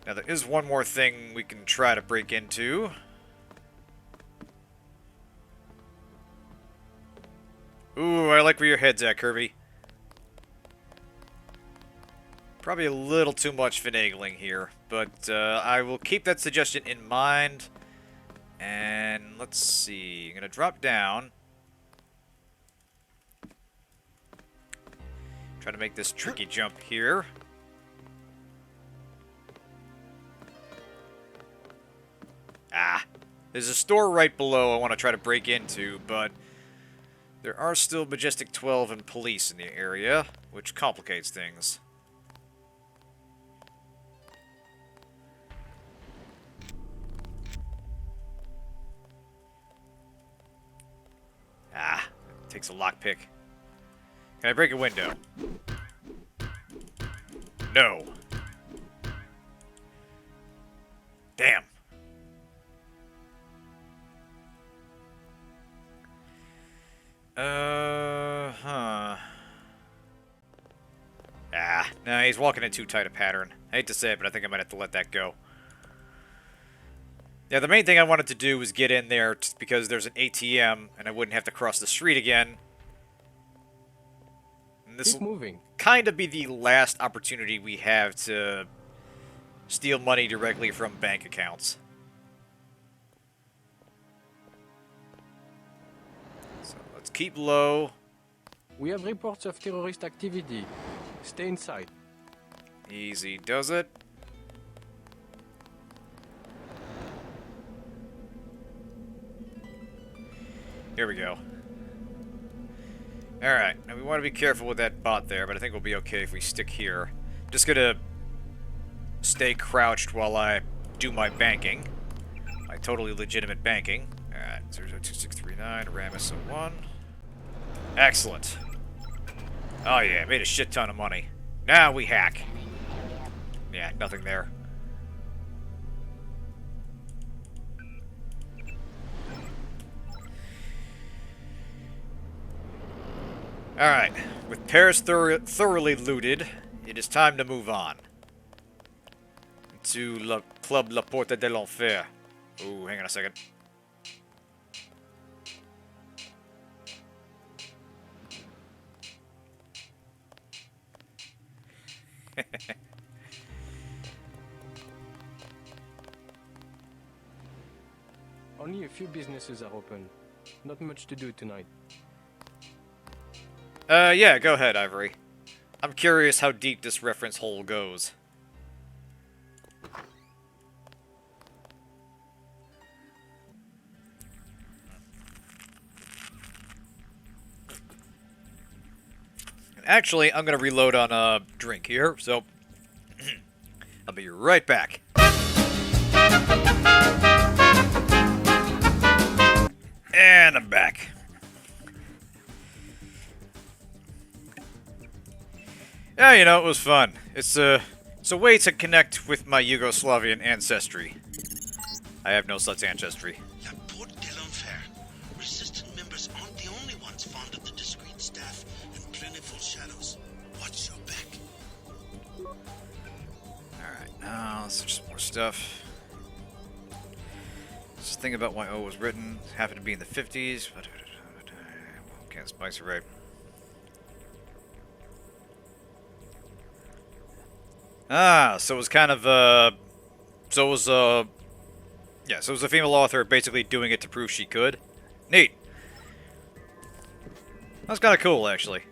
Now, there is one more thing we can try to break into. Ooh, I like where your head's at, Kirby. Probably a little too much finagling here, but I will keep that suggestion in mind. And let's see. I'm going to drop down. Try to make this tricky jump here. Ah, there's a store right below I want to try to break into, but there are still Majestic 12 and police in the area, which complicates things. Ah, takes a lockpick. Can I break a window? No. Damn. Ah, no, he's walking in too tight a pattern. I hate to say it, but I think I might have to let that go. Yeah, the main thing I wanted to do was get in there because there's an ATM, and I wouldn't have to cross the street again. And this will kind of be the last opportunity we have to steal money directly from bank accounts. So let's keep low. We have reports of terrorist activity. Stay inside. Easy does it. Here we go. Alright, now we want to be careful with that bot there, but I think we'll be okay if we stick here. Just gonna stay crouched while I do my banking. My totally legitimate banking. Alright, 002639, Ramus 01. Excellent. Oh yeah, made a shit ton of money. Now we hack. Yeah, nothing there. Alright, with Paris thoroughly looted, it is time to move on. To La Club La Porte de l'Enfer. Ooh, hang on a second. Only a few businesses are open. Not much to do tonight. Yeah, go ahead, Ivory. I'm curious how deep this reference hole goes. Actually, I'm gonna reload on a drink here, so I'll be right back. And I'm back. Yeah, you know, it was fun. It's a way to connect with my Yugoslavian ancestry. I have no such ancestry. La Porte de l'Enfer. Resistant members aren't the only ones fond of the discreet staff and plentiful shadows. Watch your back. Alright, now let's just more stuff. Just think about why O was written. It happened to be in the 50s. Can't spice it right. Ah, so it was kind of, so it was a female author basically doing it to prove she could. Neat. That's kind of cool, actually.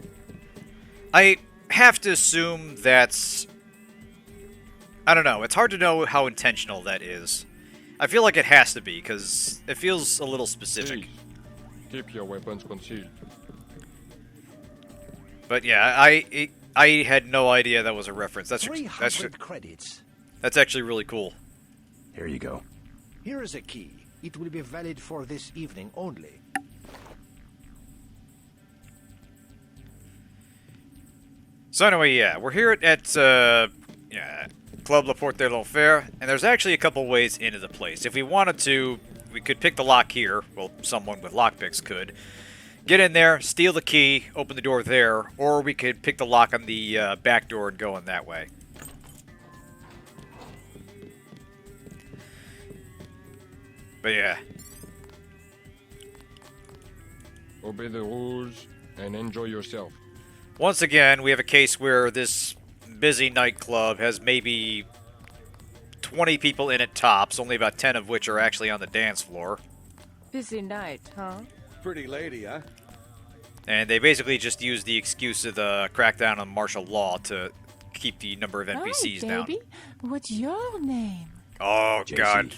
I have to assume that's... I don't know, it's hard to know how intentional that is. I feel like it has to be, because it feels a little specific. Please, keep your weapons concealed. But yeah, I had no idea that was a reference. That's credits. That's actually really cool. Here you go. Here is a key. It will be valid for this evening only. So anyway, yeah, we're here at Club La Porte de l'Enfer, and there's actually a couple ways into the place. If we wanted to, we could pick the lock here. Well, someone with lockpicks could. Get in there, steal the key, open the door there, or we could pick the lock on the back door and go in that way. But yeah. Obey the rules and enjoy yourself. Once again, we have a case where this busy nightclub has maybe 20 people in it tops, only about 10 of which are actually on the dance floor. Busy night, huh? Pretty lady, huh? And they basically just use the excuse of the crackdown on martial law to keep the number of NPCs Hi, down. baby. What's your name? Oh, JC. God.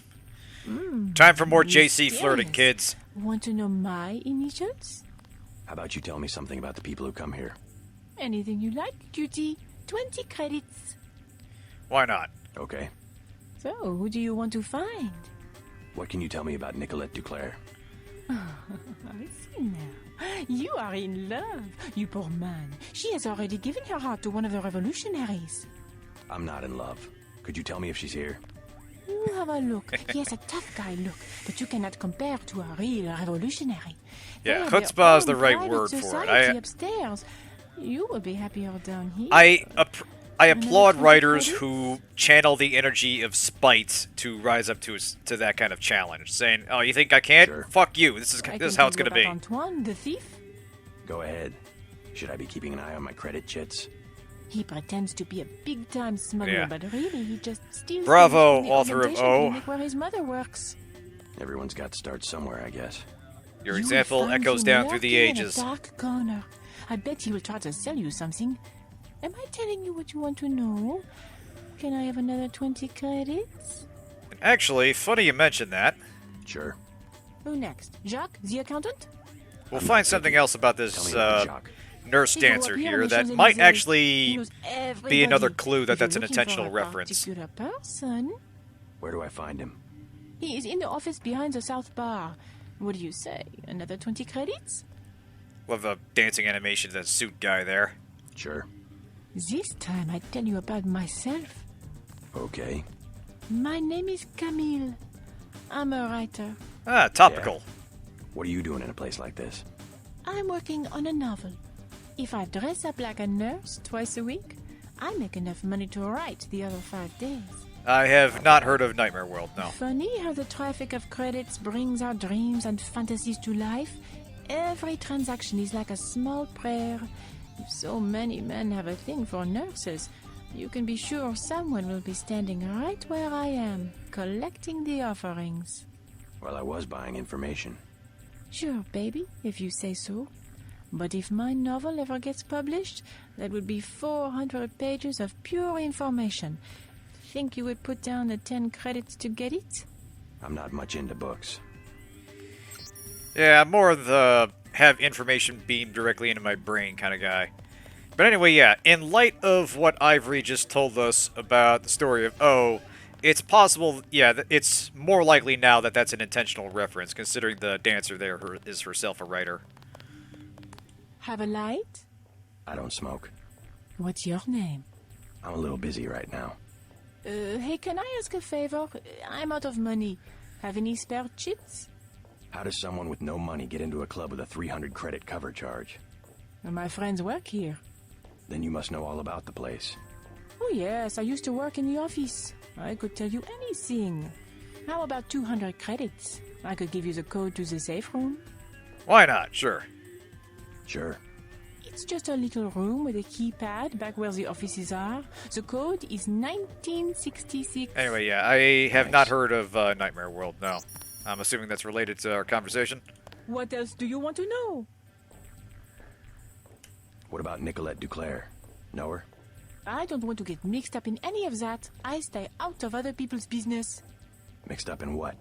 Time for more JC Mysterious. flirting, kids. Want to know my initials? How about you tell me something about the people who come here? Anything you like, cutie. 20 credits. Why not? Okay. So, who do you want to find? What can you tell me about Nicolette DuClare? I see now. You are in love, you poor man. She has already given her heart to one of the revolutionaries. I'm not in love. Could you tell me if she's here? You have a look. He has a tough guy look, but you cannot compare to a real revolutionary. They Yeah, have their chutzpah is the own right private word for it. society upstairs. You will be happier down here. I applaud 20 writers credits? who channel the energy of spite to rise up to that kind of challenge, saying, "Oh, you think I can't? Sure. Fuck you. This is I this is can how it's tell you gonna be." about Antoine, the thief. Go ahead. Should I be keeping an eye on my credit chits? He pretends to be a big-time smuggler, Yeah. but really he just steals Bravo, things from the author of augmentation O. clinic where his mother works. Everyone's got to start somewhere, I guess. Your You will example find echoes him down through the lurking in a ages. dark corner. I bet he will try to sell you something. Am I telling you what you want to know? Can I have another 20 credits? Actually, funny you mention that. Sure. Who next? Jacques, the accountant? We'll I'm find not something picky. else about Tell this me about Jacques. nurse He grew dancer up here here on the that might Champs-Elysees. He actually knows be everybody. another clue that If you're that's an looking for intentional a reference. particular person, Where do I find him? he is in the office behind the South Bar. What do you say? Another 20 credits? Love the dancing animation of that suit guy there. Sure. This time I tell you about myself. Okay. My name is Camille. I'm a writer. Ah, topical. What are you doing in a place like this? I'm working on a novel. If I dress up like a nurse twice a week, I make enough money to write the other 5 days. I have not heard of Nightmare World, no. Funny how the traffic of credits brings our dreams and fantasies to life. Every transaction is like a small prayer. If so many men have a thing for nurses, you can be sure someone will be standing right where I am, collecting the offerings. Well, I was buying information. Sure, baby, if you say so. But if my novel ever gets published, that would be 400 pages of pure information. Think you would put down the 10 credits to get it? I'm not much into books. Yeah, I'm more of the have information beamed directly into my brain kind of guy. But anyway, yeah, in light of what Ivory just told us about the story of O, it's possible, yeah, it's more likely now that that's an intentional reference, considering the dancer there is herself a writer. Have a light? I don't smoke. What's your name? I'm a little busy right now. Hey, can I ask a favor? I'm out of money. Have any spare chips? How does someone with no money get into a club with a 300 credit cover charge? My friends work here. Then you must know all about the place. Oh, yes, I used to work in the office. I could tell you anything. How about 200 credits? I could give you the code to the safe room. Why not? Sure. Sure. It's just a little room with a keypad back where the offices are. The code is 1966. Anyway, yeah, I have Nice. not heard of Nightmare World, no. I'm assuming that's related to our conversation. What else do you want to know? What about Nicolette DuClare? Know her? I don't want to get mixed up in any of that. I stay out of other people's business. Mixed up in what?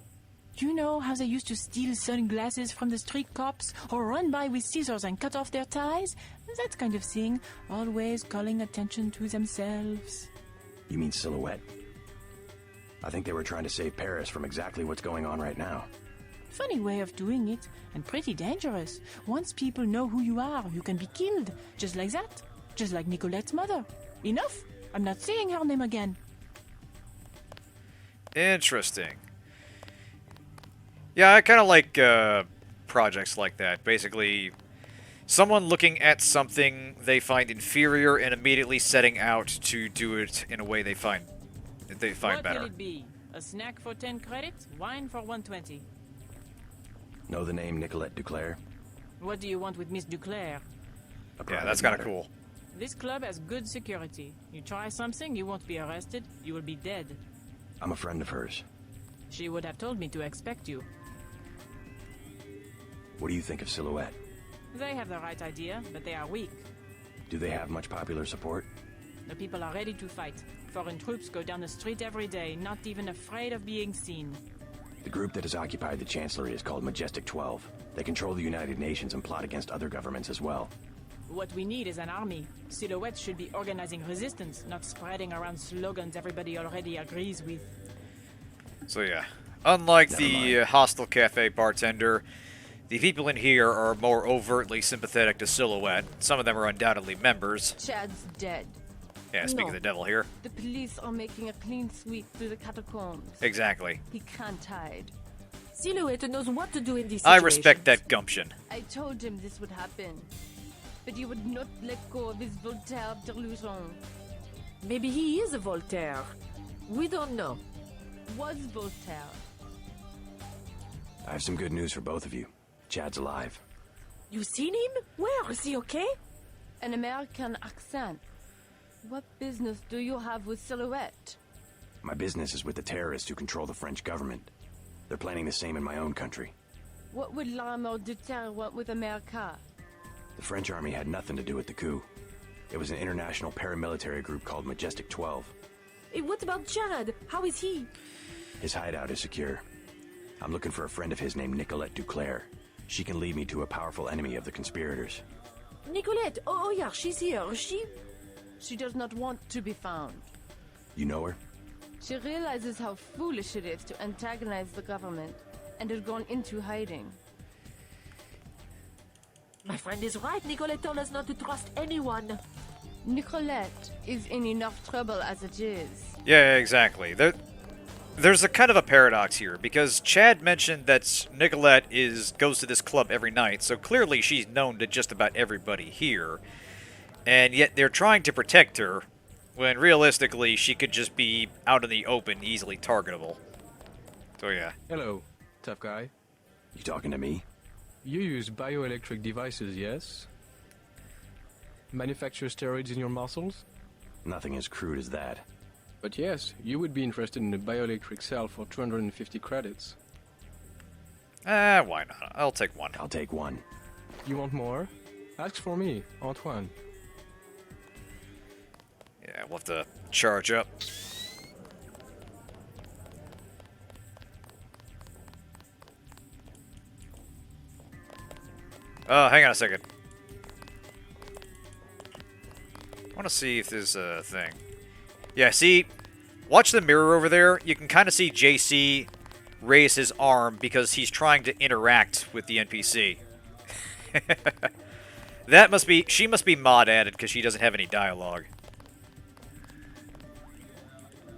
You know how they used to steal sunglasses from the street cops or run by with scissors and cut off their ties? That kind of thing. Always calling attention to themselves. You mean Silhouette? I think they were trying to save Paris from exactly what's going on right now. Funny way of doing it, and pretty dangerous. Once people know who you are, you can be killed. Just like that. Just like Nicolette's mother. Enough. I'm not saying her name again. Interesting. Yeah, I kind of like projects like that. Basically, someone looking at something they find inferior and immediately setting out to do it in a way they find What better. will it be? A snack for 10 credits? Wine for 120. Know the name Nicolette DuClare? What do you want with Miss DuClare? A Yeah, private that's kind of matter. cool. This club has good security. You try something, you won't be arrested. You will be dead. I'm a friend of hers. She would have told me to expect you. What do you think of Silhouette? They have the right idea, but they are weak. Do they have much popular support? The people are ready to fight. Foreign troops go down the street every day, not even afraid of being seen. The group that has occupied the Chancellery is called Majestic 12. They control the United Nations and plot against other governments as well. What we need is an army. Silhouette should be organizing resistance, not spreading around slogans everybody already agrees with. So yeah, unlike Never the mind. hostile cafe bartender, the people in here are more overtly sympathetic to Silhouette. Some of them are undoubtedly members. Chad's dead. Yeah, speaking No. of the devil here. The police are making a clean sweep through the catacombs. Exactly. He can't hide. Silhouette knows what to do in these I situations. respect that gumption. I told him this would happen. But he would not let go of his Voltaire delusion. Maybe he is a Voltaire. We don't know. Was Voltaire. I have some good news for both of you. Chad's alive. You seen him? Where? Is he okay? An American accent. What business do you have with Silhouette? My business is with the terrorists who control the French government. They're planning the same in my own country. What would l'armée de terre want with America? The French army had nothing to do with the coup. It was an international paramilitary group called Majestic 12. Hey, what about Chad? How is he? His hideout is secure. I'm looking for a friend of his named Nicolette DuClare. She can lead me to a powerful enemy of the conspirators. Nicolette. Oh yeah, she's here. She does not want to be found. You know her? She realizes how foolish it is to antagonize the government and has gone into hiding. My friend is right. Nicolette told us not to trust anyone. Nicolette is in enough trouble as it is. Yeah, exactly. There's a kind of a paradox here, because Chad mentioned that Nicolette goes to this club every night, so clearly she's known to just about everybody here. And yet they're trying to protect her, when realistically she could just be out in the open, easily targetable. So yeah. Hello, tough guy. You talking to me? You use bioelectric devices, yes? Manufacture steroids in your muscles? Nothing as crude as that. But yes, you would be interested in a bioelectric cell for 250 credits. Why not? I'll take one. I'll take one. You want more? Ask for me, Antoine. Yeah, we'll have to charge up. Hang on a second. I want to see if there's a thing. Yeah, see? Watch the mirror over there. You can kind of see JC raise his arm because he's trying to interact with the NPC. That must be... She must be mod added because she doesn't have any dialogue.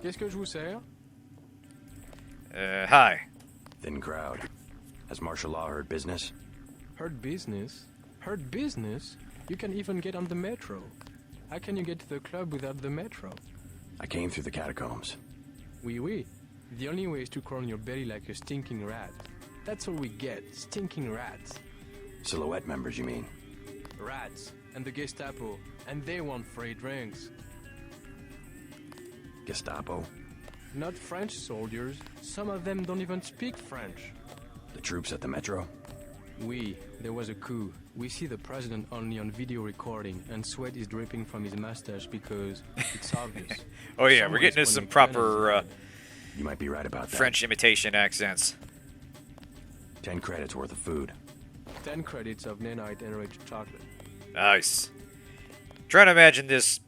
Qu'est-ce que je vous sers? Hi. Thin crowd. Has martial law heard business? Heard business? Heard business? You can even get on the metro. How can you get to the club without the metro? I came through the catacombs. Oui, oui. The only way is to crawl on your belly like a stinking rat. That's all we get, stinking rats. Silhouette members, you mean? Rats. And the Gestapo. And they want free drinks. Gestapo? Not French soldiers. Some of them don't even speak French. The troops at the metro? Oui, there was a coup. We see the president only on video recording, and sweat is dripping from his mustache because it's obvious. Oh yeah, we're Someone getting is into some pointing proper guns You might be right about that. French imitation accents. 10 credits worth of food. at 10 credits of nanite enriched chocolate. Nice. Trying to imagine this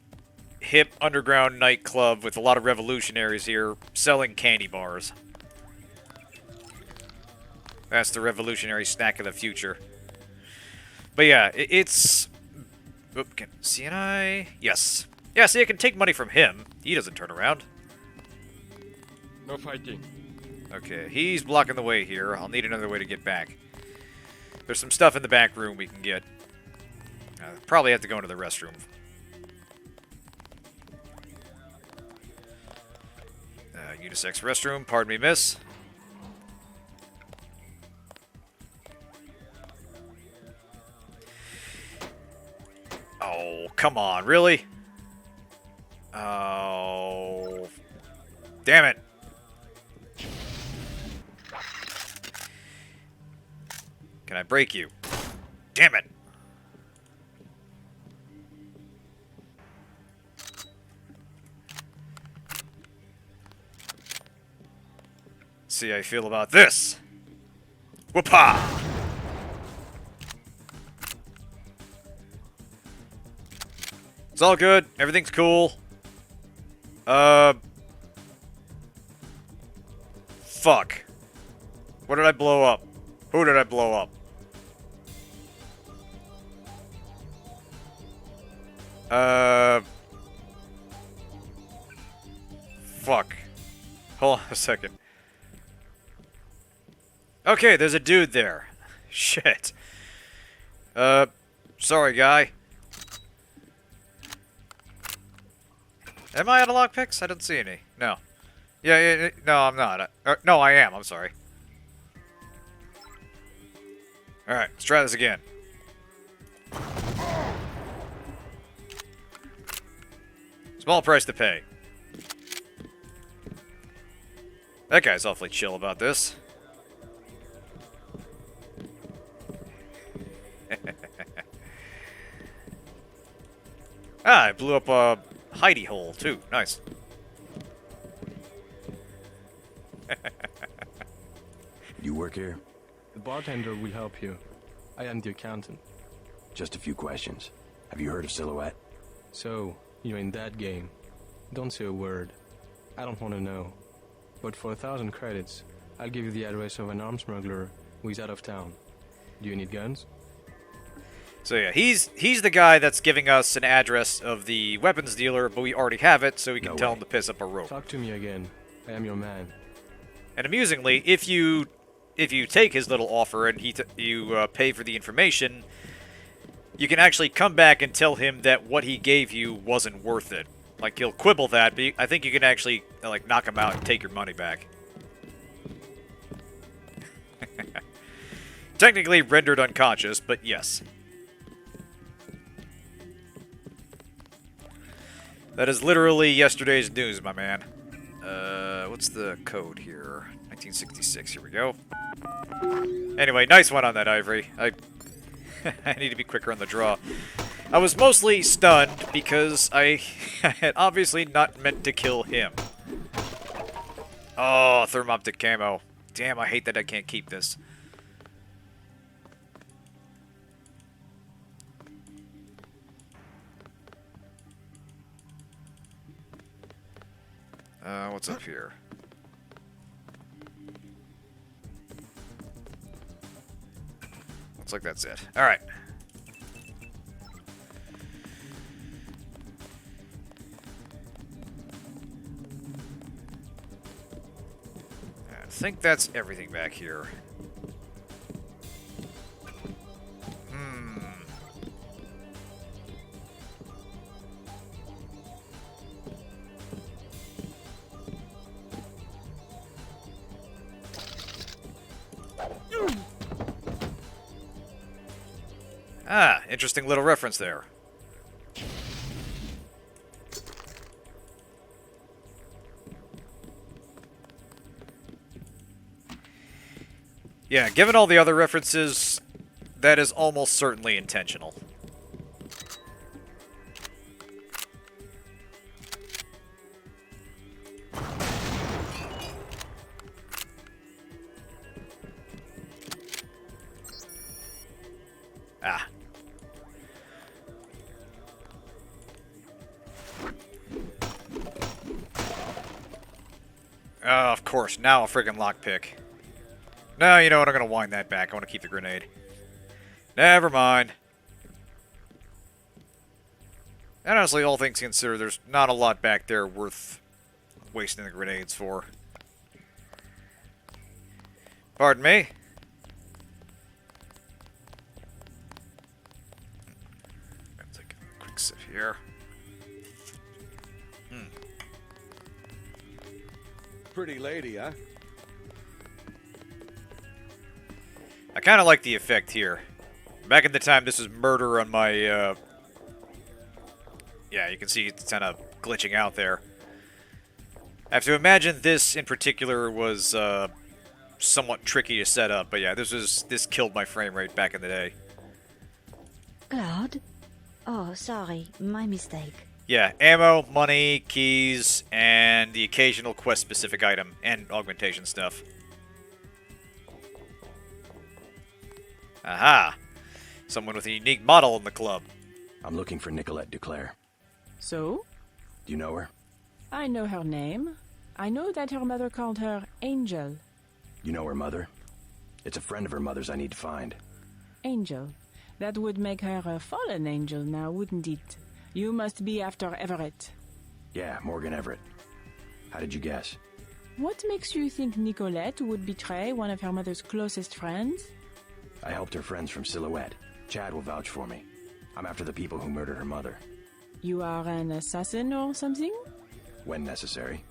hip underground nightclub with a lot of revolutionaries here selling candy bars. That's the revolutionary snack of the future. But yeah, it's... Oop, can I? Yes. Yeah, see, I can take money from him. He doesn't turn around. No fighting. Okay, he's blocking the way here. I'll need another way to get back. There's some stuff in the back room we can get. Probably have to go into the restroom. Unisex restroom, pardon me, miss. come on, really? Oh, damn it. Can I break you? Damn it. See how you feel about this. Whoop-ha! It's all good. Everything's cool. Fuck. What did I blow up? Who did I blow up? Fuck. Hold on a second. Okay, there's a dude there. Shit. Sorry, guy. Am I out of lockpicks? I don't see any. No. Yeah, no, I'm not. No, I am. I'm sorry. Alright, let's try this again. Small price to pay. That guy's awfully chill about this. Ah, I blew up a hidey hole, too. Nice. You work here? The bartender will help you. I am the accountant. Just a few questions. Have you heard of Silhouette? So, you're in that game. Don't say a word. I don't want to know. But for 1,000 credits, I'll give you the address of an arms smuggler who is out of town. Do you need guns? So yeah, he's the guy that's giving us an address of the weapons dealer, but we already have it, so we can tell him to piss up a rope. Talk to me again. I am your man. And amusingly, if you take his little offer and you pay for the information, you can actually come back and tell him that what he gave you wasn't worth it. Like, he'll quibble that, but I think you can actually, like, knock him out and take your money back. Technically rendered unconscious, but yes. That is literally yesterday's news, my man. What's the code here? 1966, here we go. Anyway, nice one on that, Ivory. I need to be quicker on the draw. I was mostly stunned because I had obviously not meant to kill him. Oh, thermoptic camo. Damn, I hate that I can't keep this. What's up here? Looks like that's it. Alright. I think that's everything back here. Ah, interesting little reference there. Yeah, given all the other references, that is almost certainly intentional. Ah. Of course, now a friggin' lockpick. No, you know what, I'm gonna wind that back. I want to keep the grenade. Never mind. And honestly, all things considered, there's not a lot back there worth wasting the grenades for. Pardon me? Let's take a quick sip here. Pretty lady, huh? I kind of like the effect here. Back in the time, this was murder on my Yeah, you can see it's kind of glitching out there. I have to imagine this in particular was somewhat tricky to set up, but yeah, this killed my frame rate back in the day. Cloud? Oh, sorry, my mistake. Yeah, ammo, money, keys, and the occasional quest-specific item, and augmentation stuff. Aha! Someone with a unique model in the club. I'm looking for Nicolette DuClare. So? Do you know her? I know her name. I know that her mother called her Angel. You know her mother? It's a friend of her mother's I need to find. Angel. That would make her a fallen angel now, wouldn't it? You must be after Everett. Yeah, Morgan Everett. How did you guess? What makes you think Nicolette would betray one of her mother's closest friends? I helped her friends from Silhouette. Chad will vouch for me. I'm after the people who murdered her mother. You are an assassin or something? When necessary.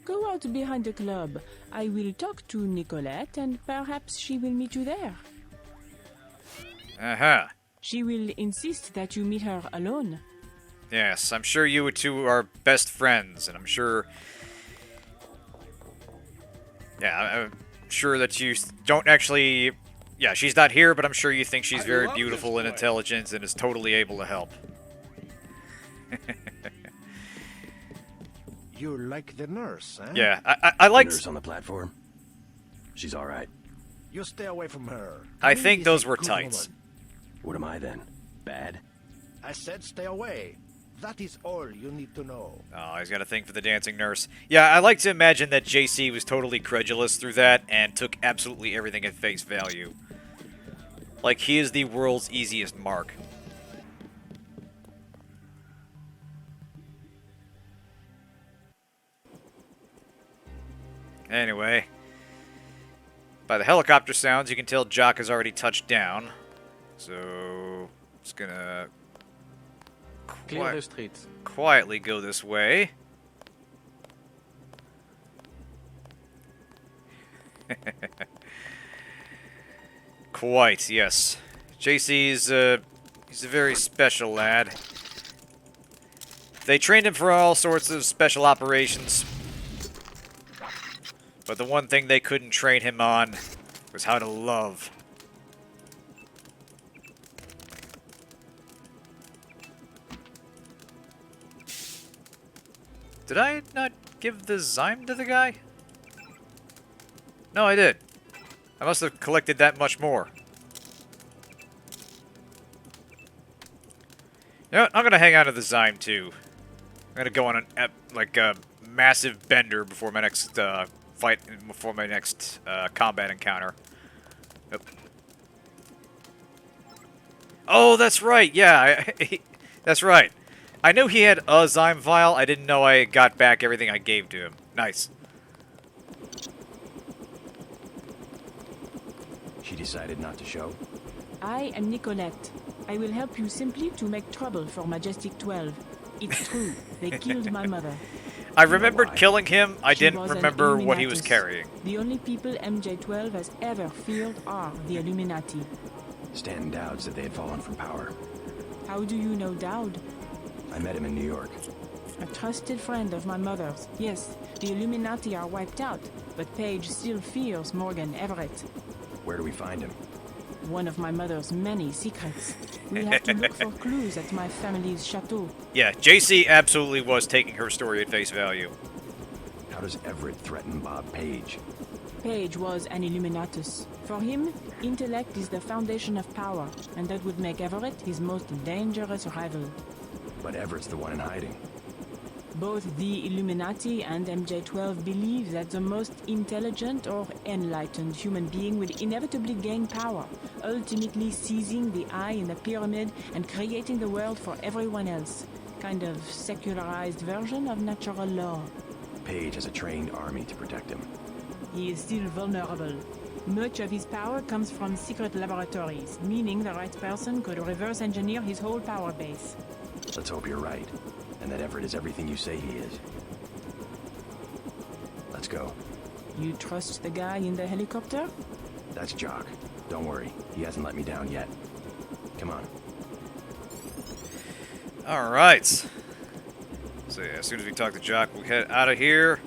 Go out behind the club. I will talk to Nicolette and perhaps she will meet you there. Uh-huh. She will insist that you meet her alone. Yes, I'm sure you two are best friends, and I'm sure... Yeah, I'm sure that you don't actually... Yeah, she's not here, but I'm sure you think she's very beautiful and intelligent and is totally able to help. You like the nurse, eh? Yeah, I like... The nurse on the platform? She's alright. You stay away from her. I Maybe think she's those a were good tights. woman. What am I then? Bad? I said stay away. That is all you need to know. Oh, he's got a thing for the dancing nurse. Yeah, I like to imagine that JC was totally credulous through that and took absolutely everything at face value. Like, he is the world's easiest mark. Anyway, by the helicopter sounds, you can tell Jock has already touched down. So, it's gonna Clear the streets. quietly go this way. Quite, yes. JC's, he's a very special lad. They trained him for all sorts of special operations. But the one thing they couldn't train him on was how to love. Did I not give the Zyme to the guy? No, I did. I must have collected that much more. You know what? I'm gonna hang on to the Zyme too. I'm gonna go on a massive bender before my next fight, before my next combat encounter. Yep. Oh, that's right. Yeah, that's right. I knew he had a Zyme vial. I didn't know I got back everything I gave to him. Nice. She decided not to show? I am Nicolette. I will help you simply to make trouble for Majestic 12. It's true. They killed my mother. I remembered killing him. I She didn't was an remember what he was Illuminatus. carrying. The only people MJ12 has ever feared are the Illuminati. Stan Dowd said they had fallen from power. How do you know Dowd? I met him in New York. A trusted friend of my mother's. Yes, the Illuminati are wiped out, but Paige still fears Morgan Everett. Where do we find him? One of my mother's many secrets. We have to look for clues at my family's chateau. Yeah, JC absolutely was taking her story at face value. How does Everett threaten Bob Page? Page was an Illuminatus. For him, intellect is the foundation of power, and that would make Everett his most dangerous rival. But Everett's the one in hiding. Both the Illuminati and MJ12 believe that the most intelligent or enlightened human being will inevitably gain power, ultimately seizing the eye in the pyramid and creating the world for everyone else. Kind of secularized version of natural law. Page has a trained army to protect him. He is still vulnerable. Much of his power comes from secret laboratories, meaning the right person could reverse engineer his whole power base. Let's hope you're right, and that Everett is everything you say he is. Let's go. You trust the guy in the helicopter? That's Jock. Don't worry, he hasn't let me down yet. Come on. Alright. So yeah, as soon as we talk to Jock, we'll head out of here.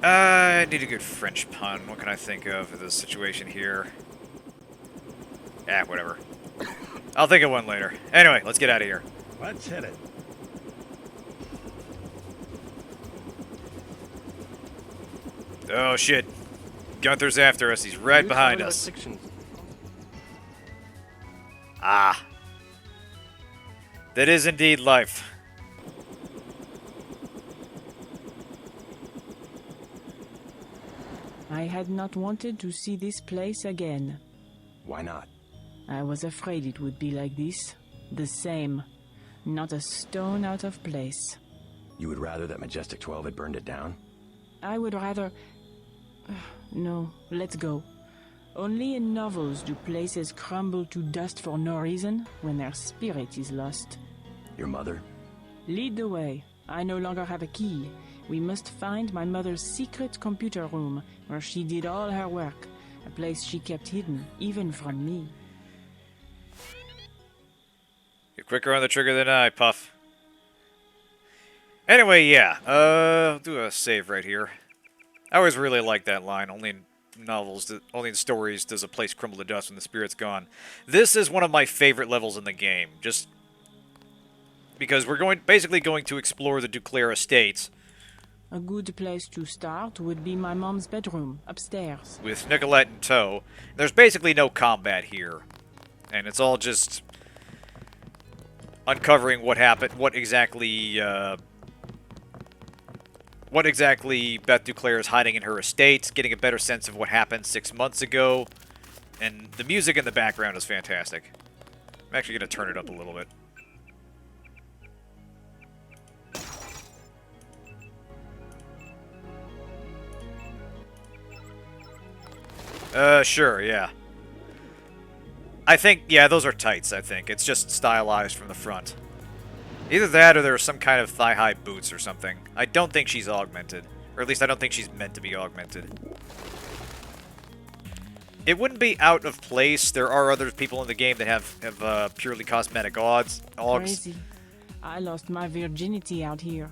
I need a good French pun. What can I think of for this situation here? Whatever. I'll think of one later. Anyway, let's get out of here. Let's hit it. Oh shit. Gunther's after us. He's right behind us. Ah. That is indeed life. I had not wanted to see this place again. Why not? I was afraid it would be like this. The same. Not a stone out of place. You would rather that Majestic 12 had burned it down? I would rather... No, let's go. Only in novels do places crumble to dust for no reason when their spirit is lost. Your mother? Lead the way. I no longer have a key. We must find my mother's secret computer room, where she did all her work. A place she kept hidden, even from me. You're quicker on the trigger than I, Puff. Anyway, yeah. I'll do a save right here. I always really like that line. Only in novels, only in stories does a place crumble to dust when the spirit's gone. This is one of my favorite levels in the game. Just because we're basically going to explore the DuClare estates. A good place to start would be my mom's bedroom, upstairs. With Nicolette in tow. There's basically no combat here. And it's all just uncovering what happened, what exactly Beth DuClare is hiding in her estate, getting a better sense of what happened 6 months ago. And the music in the background is fantastic. I'm actually going to turn it up a little bit. Sure, yeah. I think, yeah, those are tights, I think. It's just stylized from the front. Either that or there's some kind of thigh-high boots or something. I don't think she's augmented. Or at least I don't think she's meant to be augmented. It wouldn't be out of place. There are other people in the game that have purely cosmetic augs. Crazy. I lost my virginity out here.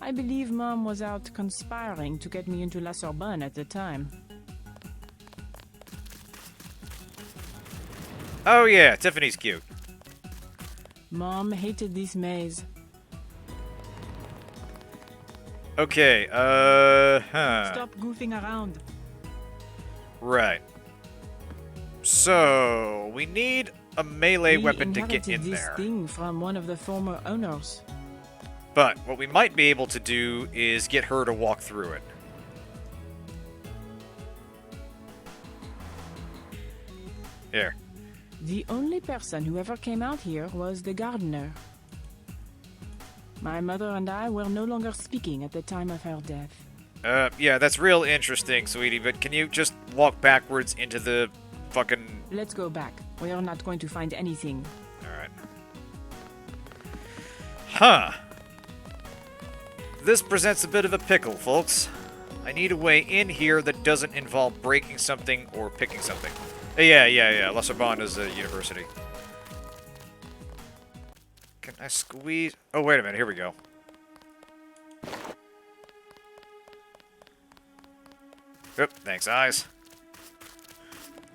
I believe Mom was out conspiring to get me into La Sorbonne at the time. Oh yeah, Tiffany's cute. Mom hated this maze. Okay, Stop goofing around. Right. So, we need a melee weapon to get in this there. Thing from one of the former owners. But what we might be able to do is get her to walk through it. Here. The only person who ever came out here was the gardener. My mother and I were no longer speaking at the time of her death. Yeah, that's real interesting, sweetie, but can you just walk backwards into the fucking... Let's go back. We are not going to find anything. Alright. Huh. This presents a bit of a pickle, folks. I need a way in here that doesn't involve breaking something or picking something. Yeah. La Sorbonne is a university. Can I squeeze... Oh, wait a minute. Here we go. Oop, thanks, eyes.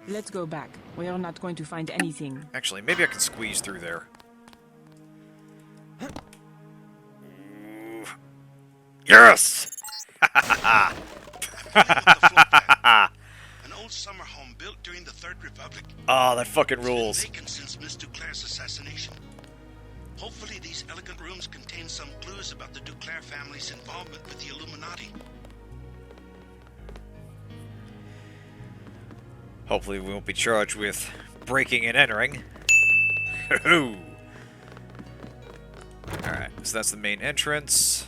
Let's go back. We are not going to find anything. Actually, maybe I can squeeze through there. Yes! An old summer home built during the Third Republic. Oh, that fucking rules. It's been vacant since Miss DuClare's assassination. Hopefully these elegant rooms contain some clues about the DuClare family's involvement with the Illuminati. Hopefully we won't be charged with breaking and entering. Alright, so that's the main entrance.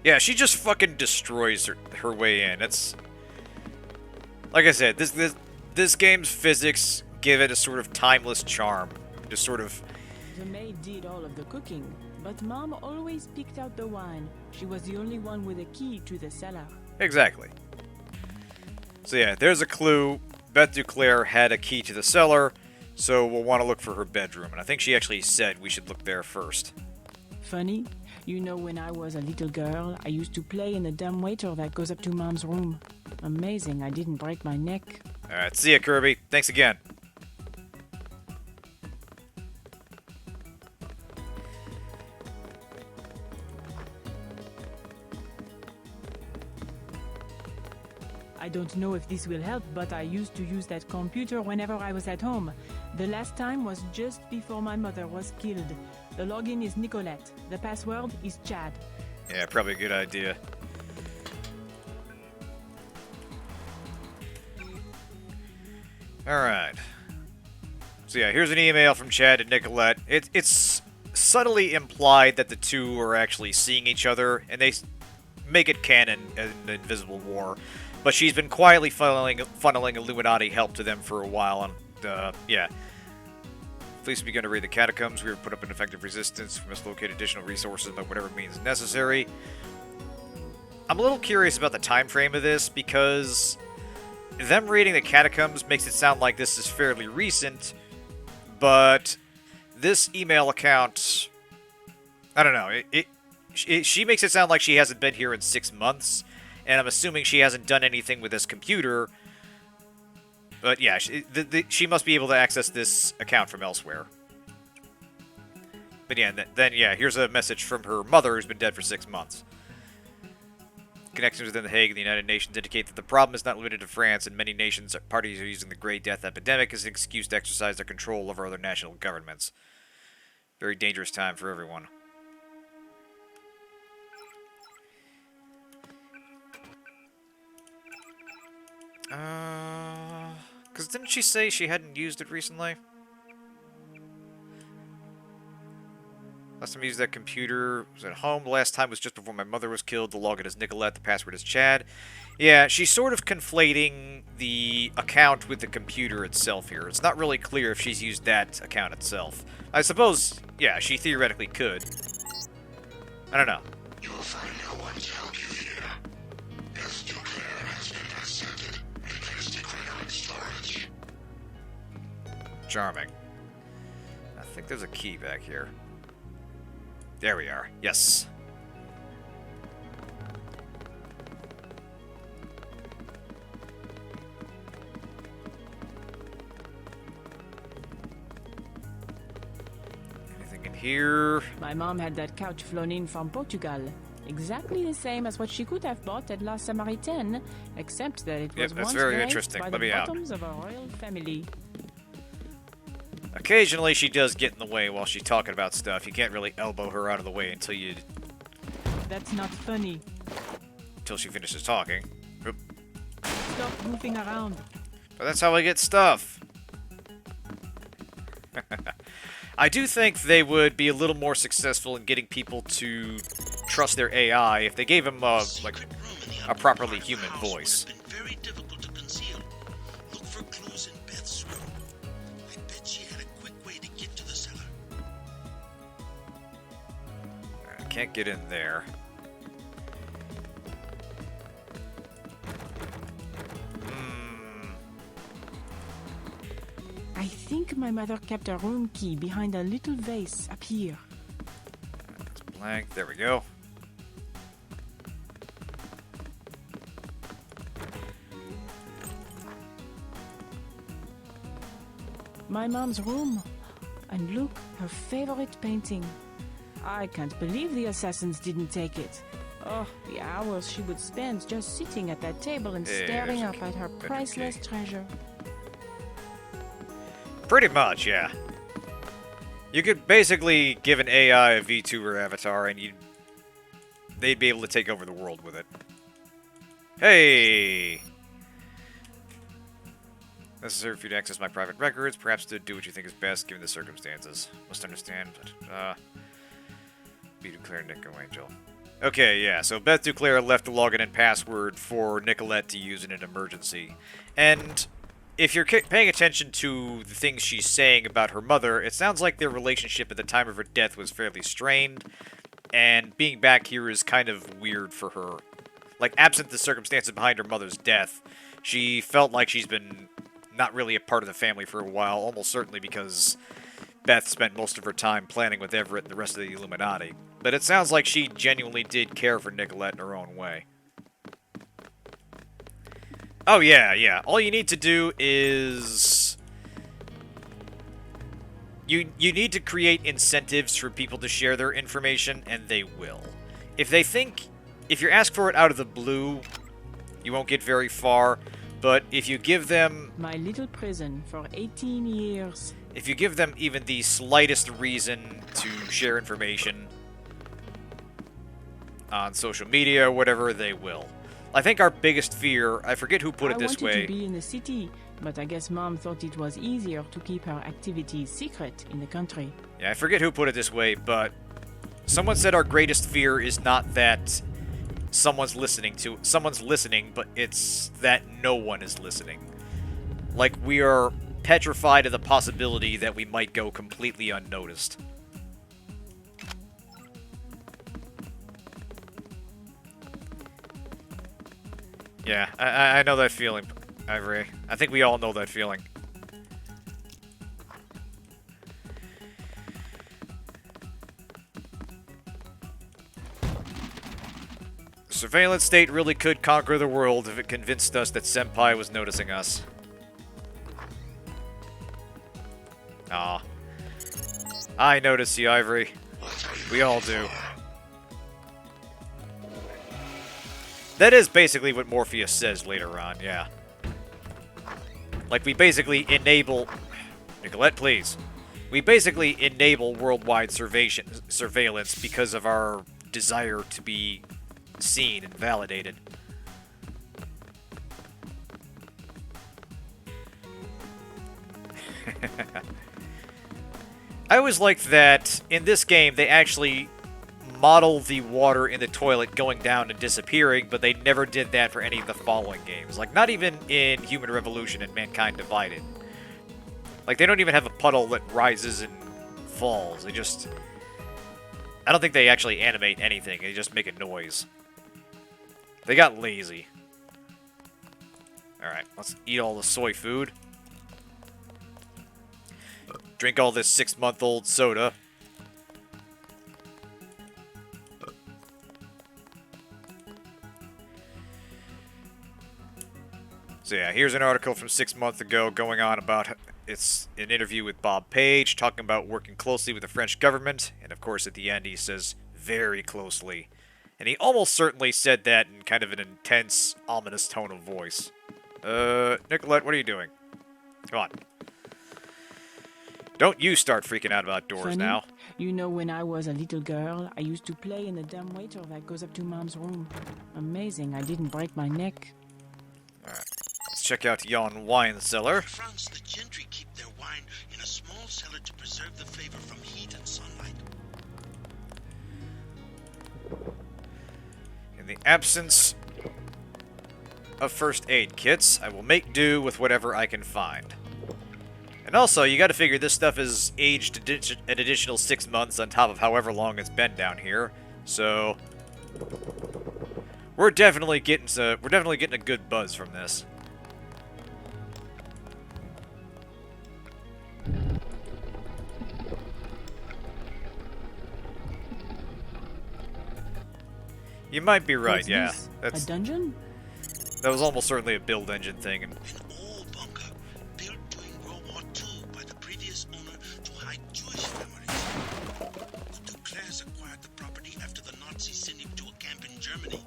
Yeah, she just fucking destroys her way in. It's... Like I said, this game's physics give it a sort of timeless charm. Just sort of... The maid did all of the cooking, but Mom always picked out the wine. She was the only one with a key to the cellar. Exactly. So yeah, there's a clue. Beth DuClare had a key to the cellar, So we'll want to look for her bedroom, and I think she actually said we should look there first. Funny, you know, when I was a little girl, I used to play in the dumbwaiter that goes up to Mom's room. Amazing, I didn't break my neck. Alright, see ya, Kirby. Thanks again. I don't know if this will help, but I used to use that computer whenever I was at home. The last time was just before my mother was killed. The login is Nicolette. The password is Chad. Yeah, probably a good idea. Alright. So yeah, here's an email from Chad and Nicolette. It's subtly implied that the two are actually seeing each other, and they make it canon in the Invisible War. But she's been quietly funneling Illuminati help to them for a while, and, yeah. Police have begun to raid the catacombs. We have put up an effective resistance. We must locate additional resources by whatever means necessary. I'm a little curious about the time frame of this, because them raiding the catacombs makes it sound like this is fairly recent, but this email account, I don't know, she makes it sound like she hasn't been here in 6 months, and I'm assuming she hasn't done anything with this computer. But yeah, she must be able to access this account from elsewhere. But yeah, then yeah, here's a message from her mother, who's been dead for 6 months. Connections within The Hague and the United Nations indicate that the problem is not limited to France, and many nations parties are using the Grey Death epidemic as an excuse to exercise their control over other national governments. Very dangerous time for everyone. Because didn't she say she hadn't used it recently? Last time I used that computer was at home. The last time was just before my mother was killed. The login is Nicolette. The password is Chad. Yeah, she's sort of conflating the account with the computer itself here. It's not really clear if she's used that account itself. I suppose, yeah, she theoretically could. I don't know. You will find no one to help you here. Beth DuClare has been presented. Please declare in storage. Charming. I think there's a key back here. There we are. Yes. Anything in here? My mom had that couch flown in from Portugal. Exactly the same as what she could have bought at La Samaritaine, except that it was that's once very graced interesting. by Let the me out. bottoms of a royal family. Occasionally she does get in the way while she's talking about stuff. You can't really elbow her out of the way until you... That's not funny. until she finishes talking. Oop. Stop goofing around. But that's how I get stuff. I do think they would be a little more successful in getting people to trust their AI if they gave him a properly human voice. Very difficult to conceal. Look for clues in Beth's room. I bet she had a quick way to get to the cellar. I can't get in there. I think my mother kept a room key behind a little vase up here. It's blank. There we go. My mom's room. And look, her favorite painting. I can't believe the assassins didn't take it. Oh, the hours she would spend just sitting at that table and staring up at her priceless treasure. Pretty much, yeah. You could basically give an AI a VTuber avatar and they'd be able to take over the world with it. Hey! Necessary for you to access my private records, perhaps to do what you think is best given the circumstances. Must understand, but, be DuClare Nico Angel. Okay, yeah, so Beth DuClare left the login and password for Nicolette to use in an emergency. And if you're paying attention to the things she's saying about her mother, it sounds like their relationship at the time of her death was fairly strained, and being back here is kind of weird for her. Like, absent the circumstances behind her mother's death, she felt like she's been not really a part of the family for a while, almost certainly because Beth spent most of her time planning with Everett and the rest of the Illuminati. But it sounds like she genuinely did care for Nicolette in her own way. Oh, yeah. All you need to do is... You need to create incentives for people to share their information, and they will. If you're asked for it out of the blue, you won't get very far, but if you give them... My little prison for 18 years. If you give them even the slightest reason to share information on social media or whatever, they will. I think our biggest fear, I forget who put it this way. I wanted to be in the city, but I guess Mom thought it was easier to keep her activities secret in the country. Yeah, I forget who put it this way, but someone said our greatest fear is not that someone's listening, but it's that no one is listening. Like, we are petrified of the possibility that we might go completely unnoticed. Yeah, I know that feeling, Ivory. I think we all know that feeling. The surveillance state really could conquer the world if it convinced us that Senpai was noticing us. Aw. I notice you, Ivory. We all do. That is basically what Morpheus says later on, yeah. Like, we basically enable... Nicolette, please. We basically enable worldwide surveillance because of our desire to be seen and validated. I always liked that in this game they actually model the water in the toilet going down and disappearing, but they never did that for any of the following games. Like, not even in Human Revolution and Mankind Divided. Like, they don't even have a puddle that rises and falls. They just... I don't think they actually animate anything. They just make a noise. They got lazy. Alright, let's eat all the soy food. Drink all this 6-month-old soda. So yeah, here's an article from 6 months ago going on about, it's an interview with Bob Page, talking about working closely with the French government, and of course at the end he says, very closely. And he almost certainly said that in kind of an intense, ominous tone of voice. Nicolette, what are you doing? Come on. Don't you start freaking out about doors Funny, now. You know, when I was a little girl, I used to play in the dumbwaiter that goes up to Mom's room. Amazing, I didn't break my neck. Alright. Let's check out yon wine cellar. In France, the gentry keep their wine in a small cellar to preserve the flavor from heat and sunlight. In the absence of first aid kits, I will make do with whatever I can find. And also, you gotta figure this stuff is aged an additional 6 months on top of however long it's been down here. So we're definitely getting a good buzz from this. You might be right, What's yeah. this? A dungeon? That was almost certainly a build engine thing. And An old bunker built during World War II by the previous owner to hide Jewish families. The DuClares acquired the property after the Nazis sent him to a camp in Germany.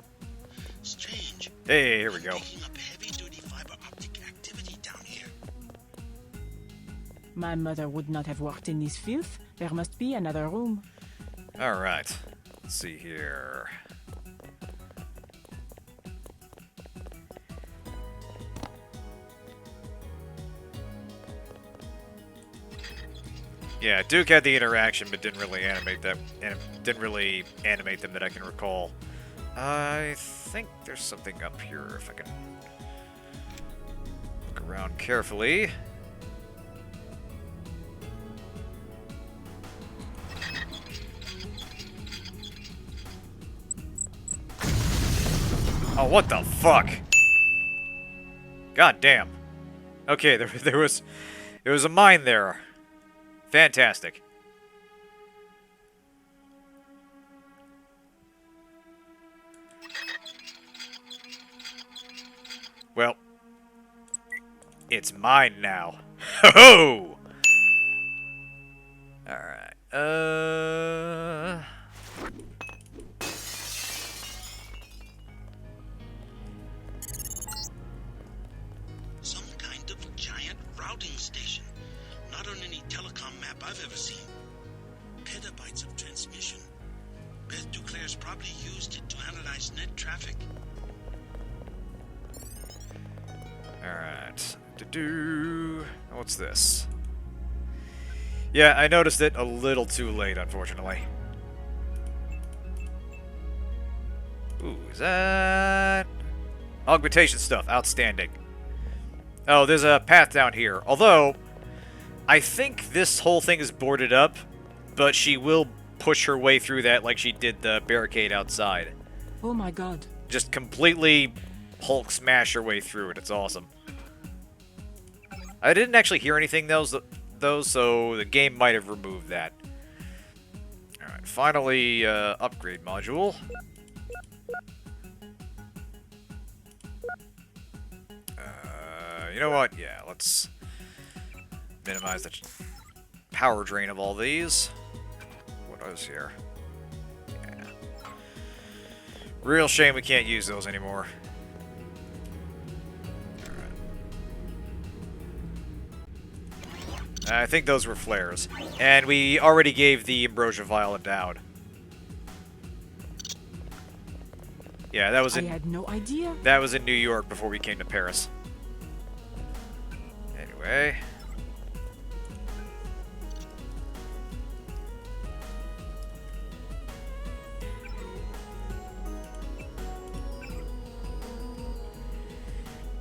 Strange. hey, here we I'm go. picking up heavy-duty fiber optic activity down here. My mother would not have worked in this filth. There must be another room. Alright. Let's see here. Yeah, Duke had the interaction, but didn't really animate them. Didn't really animate them that I can recall. I think there's something up here if I can look around carefully. Oh, what the fuck? God damn. Okay, there was a mine there. Fantastic. Well, it's mine now. Ho-ho! Alright, Some kind of giant routing station. Not on any telecom map I've ever seen. Petabytes of transmission. Beth DuClare's probably used it to analyze net traffic. Alright. What's this? Yeah, I noticed it a little too late, unfortunately. Ooh, is that... augmentation stuff. Outstanding. Oh, there's a path down here. Although, I think this whole thing is boarded up, but she will push her way through that like she did the barricade outside. Oh my god. Just completely Hulk smash her way through it. It's awesome. I didn't actually hear anything though, so the game might have removed that. Alright, finally, upgrade module. You know what? Yeah, let's minimize the power drain of all these. What is here? Yeah. Real shame we can't use those anymore. I think those were flares. And we already gave the Ambrosia Vial endowed. Yeah, that was in... I had no idea. That was in New York before we came to Paris. Anyway...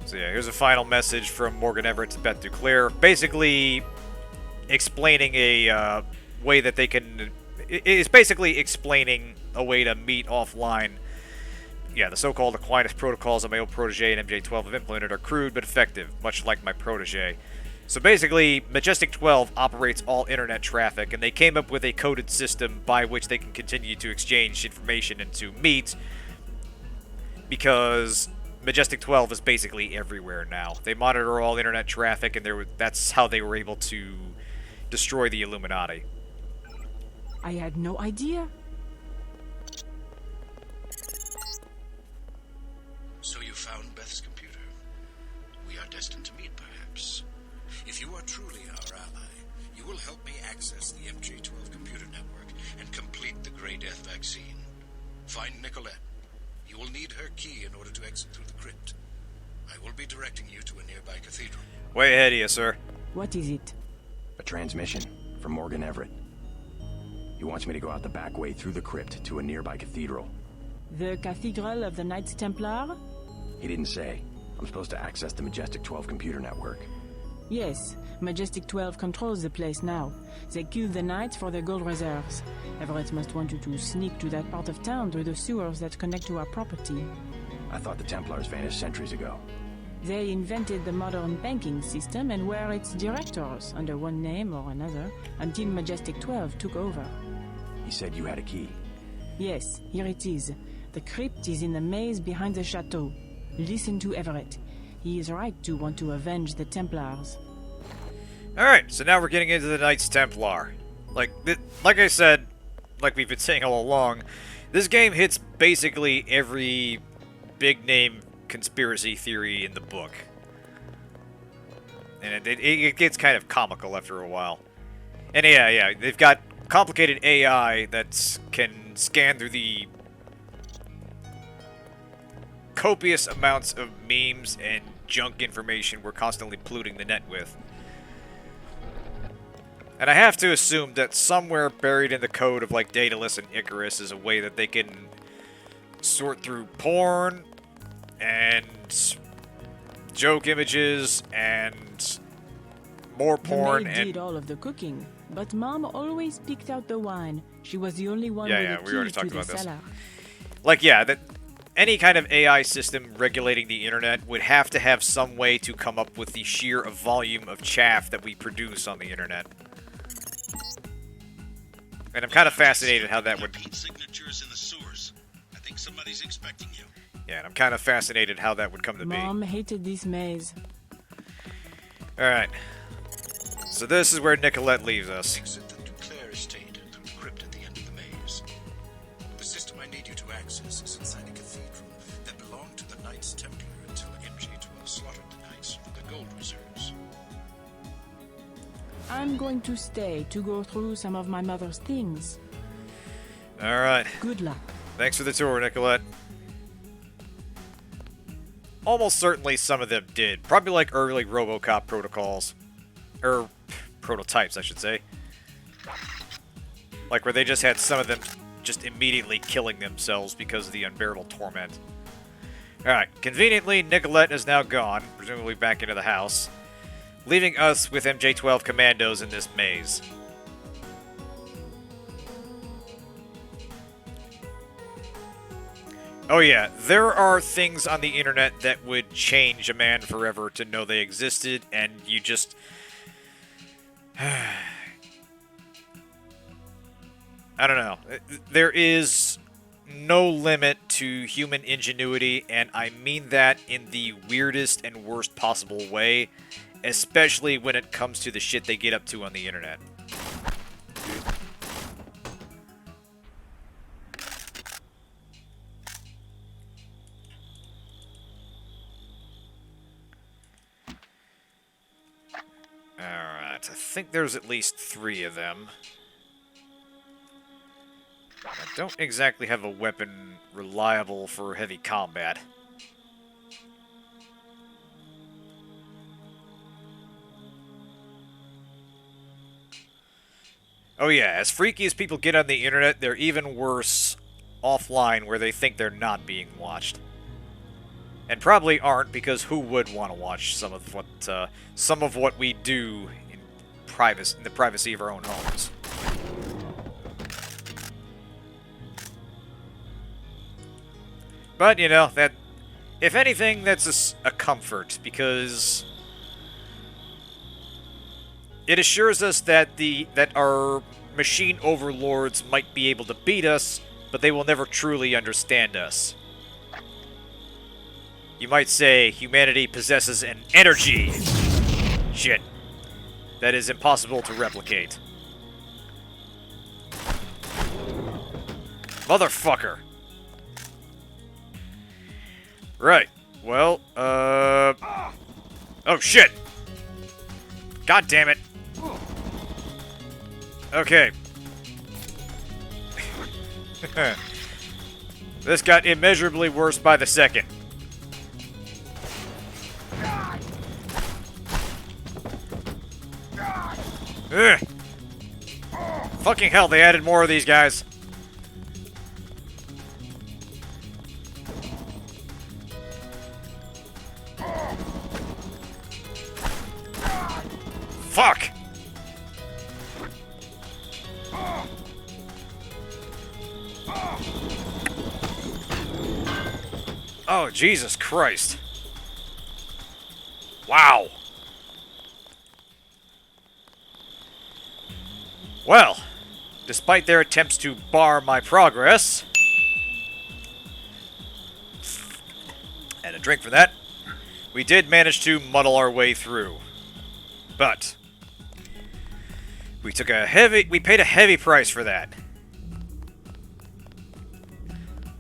So yeah, here's a final message from Morgan Everett to Beth DuClare. Basically... explaining a way that they can... It's basically explaining a way to meet offline. Yeah, the so-called Aquinas protocols that my old protege and MJ-12 have implemented are crude but effective, much like my protege. So basically, Majestic 12 operates all internet traffic, and they came up with a coded system by which they can continue to exchange information and to meet, because Majestic 12 is basically everywhere now. They monitor all internet traffic, and that's how they were able to destroy the Illuminati. I had no idea. So you found Beth's computer. We are destined to meet, perhaps. If you are truly our ally, you will help me access the MJ-12 computer network and complete the Grey Death vaccine. Find Nicolette. You will need her key in order to exit through the crypt. I will be directing you to a nearby cathedral. Way ahead of you, sir. What is it? A transmission from Morgan Everett. He wants me to go out the back way through the crypt to a nearby cathedral. The Cathedral of the Knights Templar? He didn't say. I'm supposed to access the Majestic 12 computer network. Yes, Majestic 12 controls the place now. They kill the Knights for their gold reserves. Everett must want you to sneak to that part of town through the sewers that connect to our property. I thought the Templars vanished centuries ago. They invented the modern banking system and were its directors, under one name or another, until Majestic 12 took over. He said you had a key. Yes, here it is. The crypt is in the maze behind the chateau. Listen to Everett. He is right to want to avenge the Templars. Alright, so now we're getting into the Knights Templar. Like I said, like we've been saying all along, this game hits basically every big-name conspiracy theory in the book. And it gets kind of comical after a while. And yeah, they've got complicated AI that can scan through the copious amounts of memes and junk information we're constantly polluting the net with. And I have to assume that somewhere buried in the code of like Daedalus and Icarus is a way that they can sort through porn and joke images and more porn. The maid did all of the cooking, but Mom always picked out the wine. She was the only one with the we already keys talked to the about this. cellar. Like, yeah, any kind of AI system regulating the internet would have to have some way to come up with the sheer volume of chaff that we produce on the internet. And I'm kind of fascinated how that would... signatures in the sewers. I think somebody's expecting you. Yeah, and I'm kind of fascinated how that would come to be. Mom hated this maze. Alright. So this is where Nicolette leaves us. Exit the DuClare estate through the crypt at the end of the maze. The system I need you to access is inside a cathedral that belonged to the Knights Templar until MJ12 slaughtered the Knights for the gold reserves. I'm going to stay to go through some of my mother's things. Alright. Good luck. Thanks for the tour, Nicolette. Almost certainly some of them did. Probably like early RoboCop protocols. Or prototypes, I should say. Like where they just had some of them just immediately killing themselves because of the unbearable torment. Alright, conveniently, Nicolette is now gone, presumably back into the house, leaving us with MJ12 commandos in this maze. Oh yeah, there are things on the internet that would change a man forever to know they existed, and you just... I don't know. There is no limit to human ingenuity, and I mean that in the weirdest and worst possible way, especially when it comes to the shit they get up to on the internet. Alright, I think there's at least 3 of them. I don't exactly have a weapon reliable for heavy combat. Oh yeah, as freaky as people get on the internet, they're even worse offline where they think they're not being watched. And probably aren't, because who would want to watch some of what we do in the privacy of our own homes? But, you know, that, if anything, that's a comfort, because it assures us that our machine overlords might be able to beat us, but they will never truly understand us. You might say humanity possesses an energy. Shit. That is impossible to replicate. Motherfucker. Right. Well, oh, shit! God damn it. Okay. This got immeasurably worse by the second. Ugh. Fucking hell, they added more of these guys. Fuck! Oh, Jesus Christ. Wow. Well, despite their attempts to bar my progress, and a drink for that, we did manage to muddle our way through. But we paid a heavy price for that.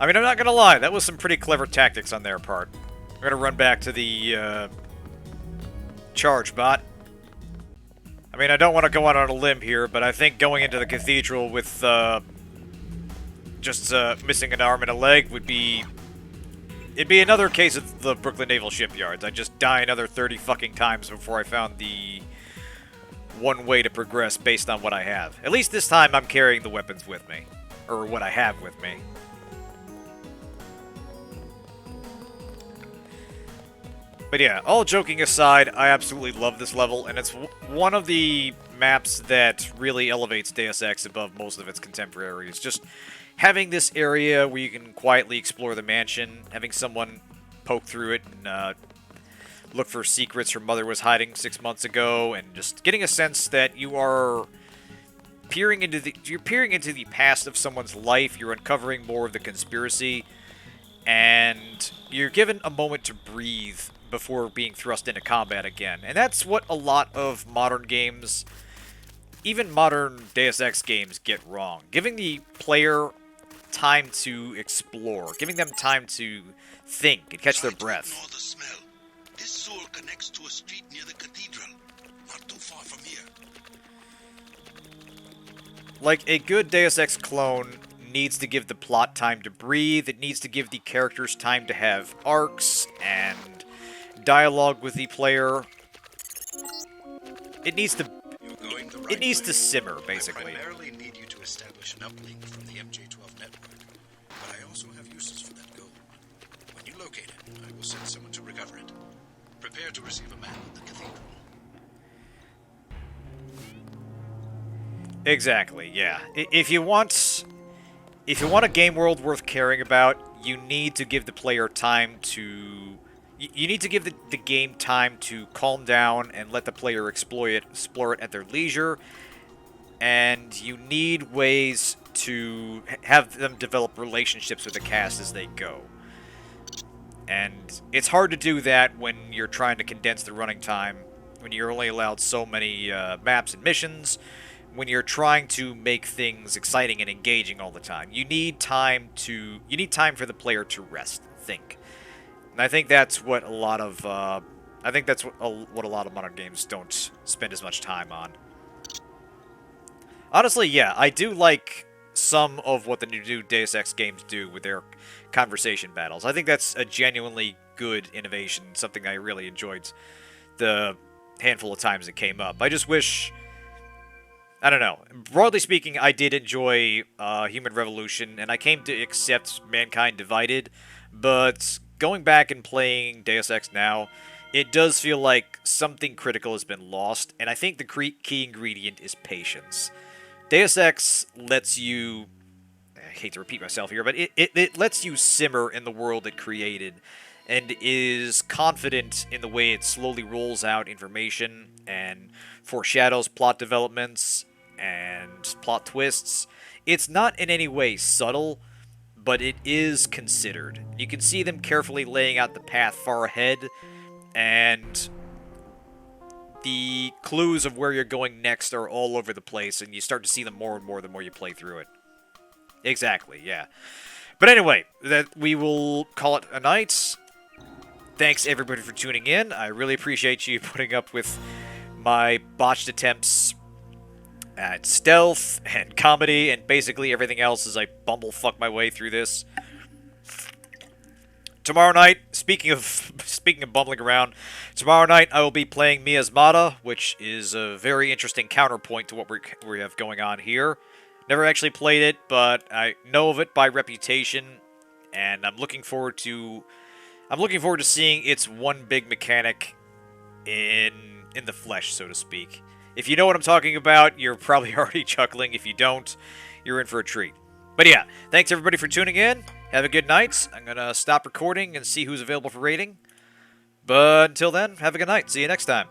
I mean, I'm not gonna lie, that was some pretty clever tactics on their part. We're gonna run back to the charge bot. I mean, I don't want to go out on a limb here, but I think going into the cathedral with just missing an arm and a leg would be... It'd be another case of the Brooklyn Naval Shipyards. I'd just die another 30 fucking times before I found the one way to progress based on what I have. At least this time I'm carrying the weapons with me. Or what I have with me. But yeah, all joking aside, I absolutely love this level, and it's one of the maps that really elevates Deus Ex above most of its contemporaries. Just having this area where you can quietly explore the mansion, having someone poke through it and look for secrets her mother was hiding 6 months ago, and just getting a sense that you are peering into the past of someone's life. You're uncovering more of the conspiracy, and you're given a moment to breathe before being thrust into combat again. And that's what a lot of modern games, even modern Deus Ex games, get wrong. Giving the player time to explore, giving them time to think and catch their breath. Ignore the smell. This sewer connects to a street near the cathedral, not too far from here. Like a good Deus Ex clone needs to give the plot time to breathe. It needs to give the characters time to have arcs and dialogue with the player. It needs to simmer, basically. I primarily need you to establish an uplink from the MJ12 network, but I also have uses for that gold. When you locate it, I will send someone to recover it. Prepare to receive a map of the cathedral. Exactly, yeah. If you want a game world worth caring about, you need to give the player time to... You need to give the game time to calm down and let the player explore it at their leisure. And you need ways to have them develop relationships with the cast as they go. And it's hard to do that when you're trying to condense the running time, when you're only allowed so many maps and missions, when you're trying to make things exciting and engaging all the time. You need time for the player to rest, think. And I think that's what a lot of modern games don't spend as much time on. Honestly, yeah, I do like some of what the new Deus Ex games do with their conversation battles. I think that's a genuinely good innovation, something I really enjoyed the handful of times it came up. I just wish... I don't know. Broadly speaking, I did enjoy Human Revolution, and I came to accept Mankind Divided, but going back and playing Deus Ex now, it does feel like something critical has been lost, and I think the key ingredient is patience. Deus Ex lets you... I hate to repeat myself here, but it lets you simmer in the world it created, and is confident in the way it slowly rolls out information and foreshadows plot developments and plot twists. It's not in any way subtle, but it is considered. You can see them carefully laying out the path far ahead, and the clues of where you're going next are all over the place, and you start to see them more and more the more you play through it. Exactly, yeah. But anyway, we will call it a night. Thanks everybody for tuning in. I really appreciate you putting up with my botched attempts at stealth and comedy and basically everything else as I bumblefuck my way through this. Tomorrow night, speaking of bumbling around, tomorrow night I will be playing Miasmata, which is a very interesting counterpoint to what we have going on here. Never actually played it, but I know of it by reputation, and I'm looking forward to seeing its one big mechanic in the flesh, so to speak. If you know what I'm talking about, you're probably already chuckling. If you don't, you're in for a treat. But yeah, thanks everybody for tuning in. Have a good night. I'm going to stop recording and see who's available for rating. But until then, have a good night. See you next time.